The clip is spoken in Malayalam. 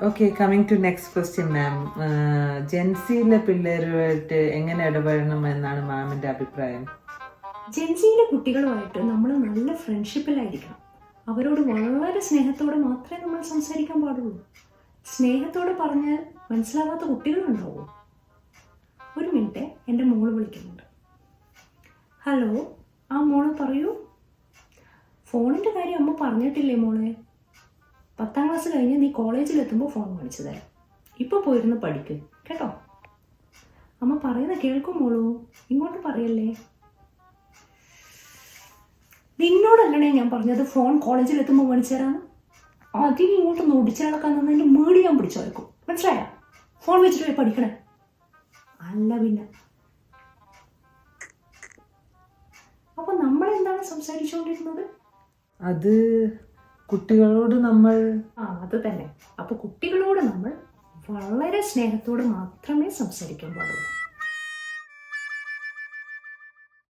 Okay, coming to next question ma'am. ജെൻസിയിലെ പിള്ളേരുമായിട്ട് എങ്ങനെ ഇടപെടണം എന്നാണ് മാമിന്റെ അഭിപ്രായം? ജെൻസിയിലെ കുട്ടികളുമായിട്ട് നമ്മൾ നല്ല ഫ്രണ്ട്ഷിപ്പിലായിരിക്കണം. അവരോട് വളരെ സ്നേഹത്തോടെ മാത്രമേ നമ്മൾ സംസാരിക്കാൻ പാടുള്ളൂ. സ്നേഹത്തോടെ പറഞ്ഞാൽ മനസ്സിലാവാത്ത കുട്ടികളുണ്ടാവും. ഒരു മിനിറ്റ്, എൻ്റെ മോള് വിളിക്കുന്നുണ്ട്. ഹലോ, ആ മോള് പറയൂ. ഫോണിൻ്റെ കാര്യം അമ്മ പറഞ്ഞിട്ടില്ലേ മോളെ? 10ാം ക്ലാസ് കഴിഞ്ഞ് നീ കോളേജിലെത്തുമ്പോൾ ഫോൺ മേടിച്ചു തരാം. ഇപ്പോൾ പോയിരുന്ന് പഠിക്ക് കേട്ടോ. അമ്മ പറയുന്ന കേൾക്കും മോളൂ, ഇങ്ങോട്ട് പറയല്ലേ. നിന്നോടല്ലേ ഞാൻ പറഞ്ഞത് ഫോൺ കോളേജിലെത്തുമ്പോൾ മേടിച്ചു തരാമെന്ന്? അധികം ഇങ്ങോട്ട് നോടിച്ചു നടക്കാൻ നിന്നതിൻ്റെ മേടി ഞാൻ പിടിച്ചു വയ്ക്കും, മനസ്സിലായ? ഫോൺ വെച്ചിട്ട് പോയി പഠിക്കണേ. അല്ല പിന്നെ. അപ്പൊ നമ്മളെന്താണ് സംസാരിച്ചുകൊണ്ടിരുന്നത്? അത് കുട്ടികളോട് നമ്മൾ അത് തന്നെ. അപ്പൊ കുട്ടികളോട് നമ്മൾ വളരെ സ്നേഹത്തോട് മാത്രമേ സംസാരിക്കാൻ പാടുള്ളൂ.